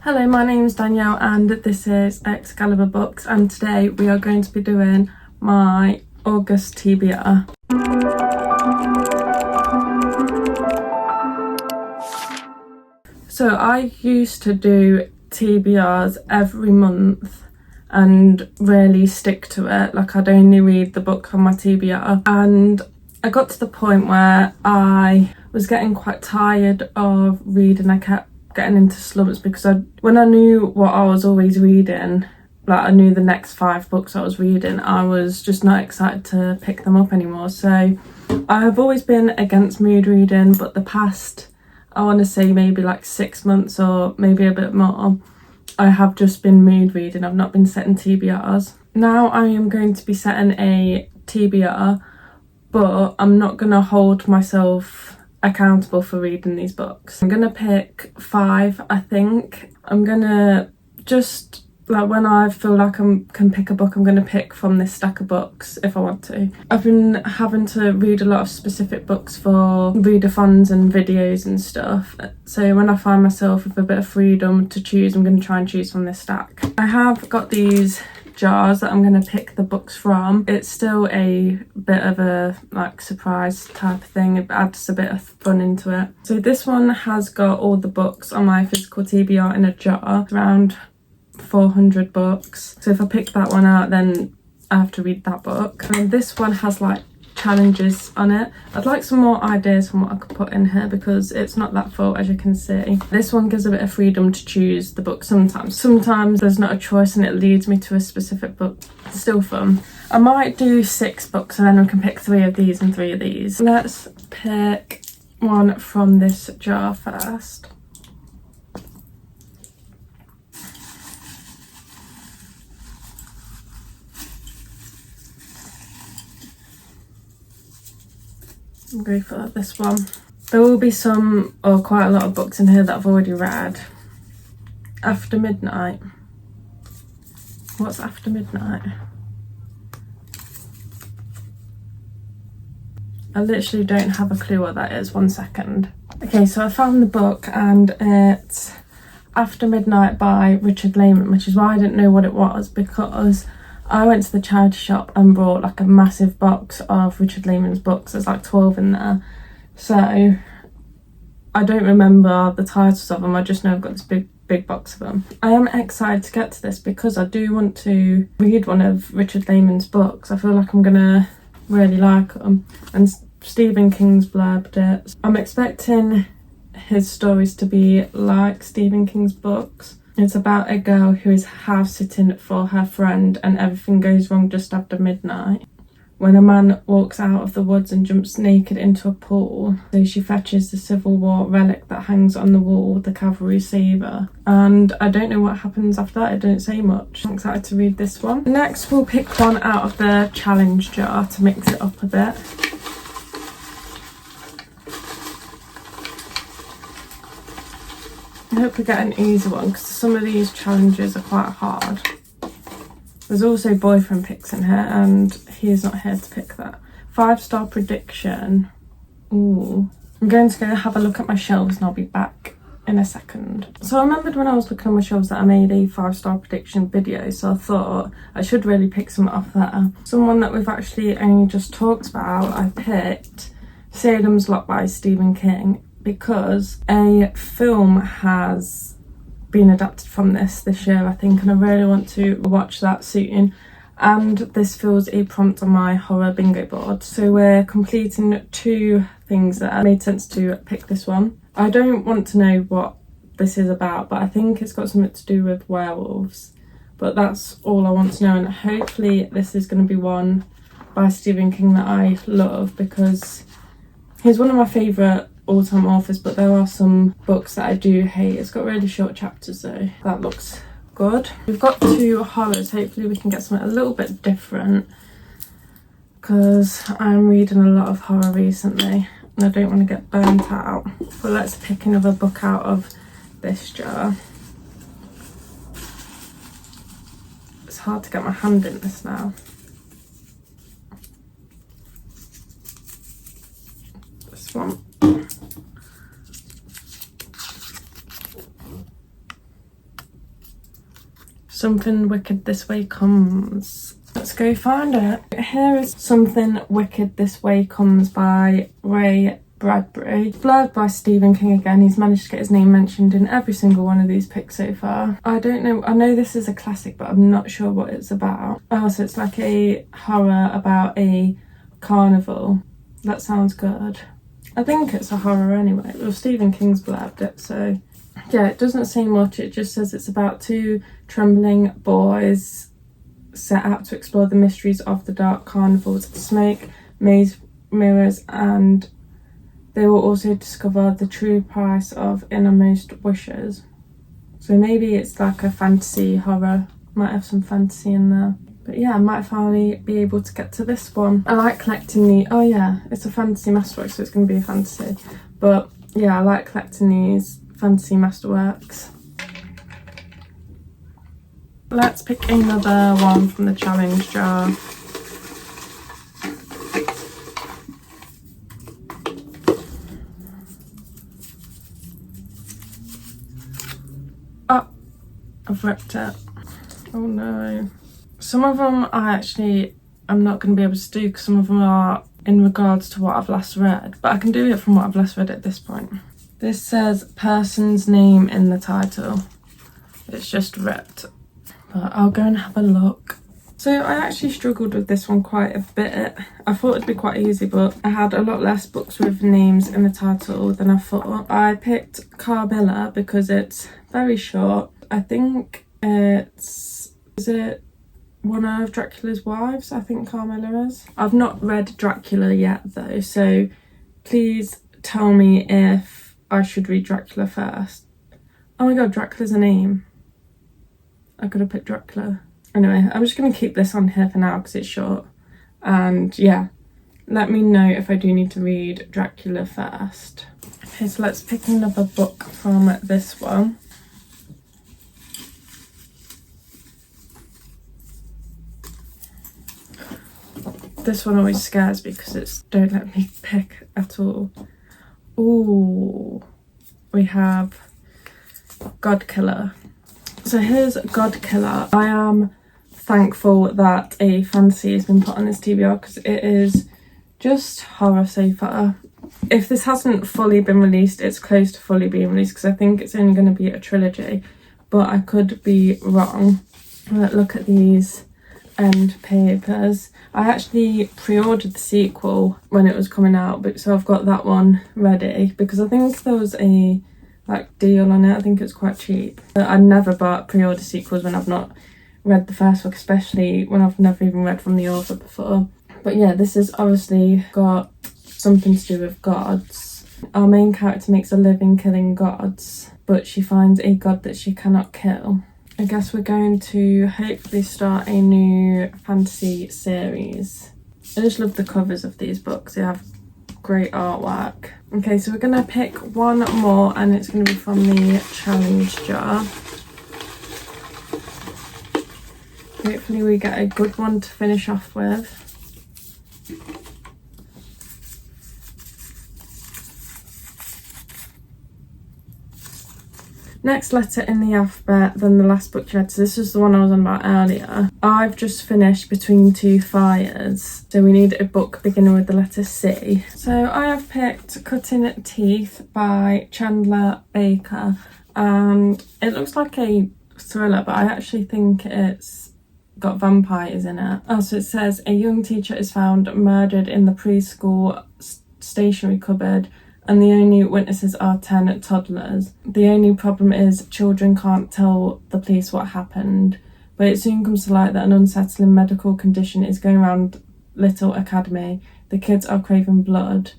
Hello, my name is Danielle and this is Excalibur Books, and today we are going to be doing my August TBR. So I used to do TBRs every month and really stick to it. Like, I'd only read the book on my TBR, and I got to the point where I was getting quite tired of reading. I kept getting into slumps because when I knew what I was always reading, like I knew the next 5 books I was reading, I was just not excited to pick them up anymore. So I have always been against mood reading, but the past, I want to say maybe like 6 months or maybe a bit more, I have just been mood reading. I've not been setting TBRs. Now I am going to be setting a TBR, but I'm not going to hold myself accountable for reading these books. I'm gonna pick 5, I think. I'm gonna just, like, when I feel like I can pick a book, I'm gonna pick from this stack of books if I want to. I've been having to read a lot of specific books for readathons and videos and stuff, so when I find myself with a bit of freedom to choose, I'm going to try and choose from this stack. I have got these jars that I'm going to pick the books from. It's still a bit of a like surprise type of thing. It adds a bit of fun into it. So this one has got all the books on my physical TBR in a jar, around 400 books. So if I pick that one out, then I have to read that book. And this one has like challenges on it. I'd like some more ideas from what I could put in here because it's not that full, as you can see. This one gives a bit of freedom to choose the book sometimes. Sometimes there's not a choice and it leads me to a specific book. It's still fun. I might do 6 books and then we can pick 3 of these and 3 of these. Let's pick one from this jar first. I'll go for this one. There will be some, or quite a lot of books in here that I've already read. After Midnight. What's After Midnight? I literally don't have a clue what that is. 1 second. Okay, so I found the book and it's After Midnight by Richard Lehman, which is why I didn't know what it was, because I went to the charity shop and bought like a massive box of Richard Lehman's books. There's like 12 in there. So I don't remember the titles of them. I just know I've got this big box of them. I am excited to get to this because I do want to read one of Richard Lehman's books. I feel like I'm gonna really like them. And Stephen King's blurbed it. I'm expecting his stories to be like Stephen King's books. It's about a girl who is house sitting for her friend and everything goes wrong just after midnight when a man walks out of the woods and jumps naked into a pool. So she fetches the Civil War relic that hangs on the wall, the cavalry saber. And I don't know what happens after that. It don't say much. I'm excited to read this one. Next we'll pick one out of the challenge jar to mix it up a bit. I hope we get an easy one because some of these challenges are quite hard. There's also boyfriend picks in here and he's not here to pick that. 5-star prediction. Ooh. I'm going to go have a look at my shelves and I'll be back in a second. So I remembered when I was looking at my shelves that I made a 5-star prediction video, so I thought I should really pick some off there. Someone that we've actually only just talked about, I picked Salem's Lot by Stephen King, because a film has been adapted from this year, I think, and I really want to watch that soon. And this fills a prompt on my horror bingo board. So we're completing 2 things that made sense to pick this one. I don't want to know what this is about, but I think it's got something to do with werewolves. But that's all I want to know, and hopefully this is going to be one by Stephen King that I love, because he's one of my favourite all-time authors, but there are some books that I do hate. It's got really short chapters though. That looks good. We've got 2 horrors. Hopefully we can get something a little bit different because I'm reading a lot of horror recently and I don't want to get burnt out. But let's pick another book out of this jar. It's hard to get my hand in this now. This one. Something Wicked This Way Comes. Let's go find it. Here is Something Wicked This Way Comes by Ray Bradbury. Blurred by Stephen King again. He's managed to get his name mentioned in every single one of these picks so far. I don't know, I know this is a classic, but I'm not sure what it's about. Oh, so it's like a horror about a carnival. That sounds good. I think it's a horror anyway. Well, Stephen King's blabbed it, so yeah, it doesn't say much. It just says it's about two trembling boys set out to explore the mysteries of the dark carnival's smoke, maze, mirrors, and they will also discover the true price of innermost wishes. So maybe it's like a fantasy horror. Might have some fantasy in there. But yeah, I might finally be able to get to this one. I like collecting the... Oh yeah, it's a fantasy masterwork, so it's going to be a fantasy. But yeah, I like collecting these fantasy masterworks. Let's pick another one from the challenge jar. Oh, I've ripped it. Oh no. Some of them I'm not going to be able to do because some of them are in regards to what I've last read. But I can do it from what I've last read at this point. This says person's name in the title. It's just ripped. But I'll go and have a look. So I actually struggled with this one quite a bit. I thought it'd be quite easy, but I had a lot less books with names in the title than I thought. I picked Carmilla because it's very short. I think is it one of Dracula's wives? I think Carmilla is. I've not read Dracula yet though, so please tell me if I should read Dracula first. Oh my god, Dracula's a name. I could have picked Dracula. Anyway, I'm just going to keep this on here for now because it's short. And yeah, let me know if I do need to read Dracula first. Okay, so let's pick another book from this one. This one always scares me because it's don't let me pick at all. Ooh, we have Godkiller. So here's Godkiller. I am thankful that a fantasy has been put on this TBR because it is just horror so far. If this hasn't fully been released, it's close to fully being released because I think it's only going to be a trilogy, but I could be wrong. Look at these end papers. I actually pre-ordered the sequel when it was coming out, but so I've got that one ready because I think there was a deal on it. I think it's quite cheap. But I never pre-order sequels when I've not read the first book, especially when I've never even read from the author before. But yeah, this has obviously got something to do with gods. Our main character makes a living killing gods, but she finds a god that she cannot kill. I guess we're going to hopefully start a new fantasy series. I just love the covers of these books. They have great artwork. Okay, so we're going to pick one more and it's going to be from the challenge jar. Hopefully we get a good one to finish off with. Next letter in the alphabet, then the last book you read. So this is the one I was on about earlier. I've just finished Between Two Fires. So we need a book beginning with the letter C. So I have picked Cutting Teeth by Chandler Baker. And it looks like a thriller, but I actually think it's got vampires in it. Oh, so it says a young teacher is found murdered in the preschool stationery cupboard, and the only witnesses are 10 toddlers. The only problem is children can't tell the police what happened, but it soon comes to light that an unsettling medical condition is going around Little Academy. The kids are craving blood,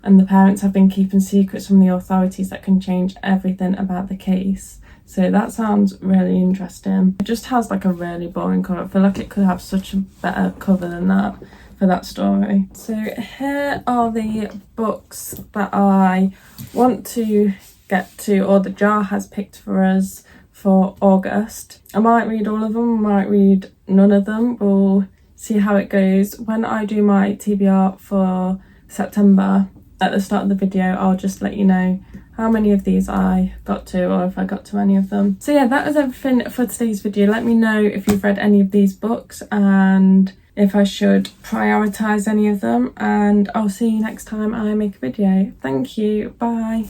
and the parents have been keeping secrets from the authorities that can change everything about the case. So that sounds really interesting. It just has like a really boring cover. I feel like it could have such a better cover than that for that story. So here are the books that I want to get to, or the jar has picked for us for August. I might read all of them, I might read none of them. We'll see how it goes. When I do my TBR for September, At the start of the video, I'll just let you know how many of these I got to, or if I got to any of them. So yeah, that was everything for today's video. Let me know if you've read any of these books and if I should prioritise any of them, and I'll see you next time I make a video. Thank you, bye.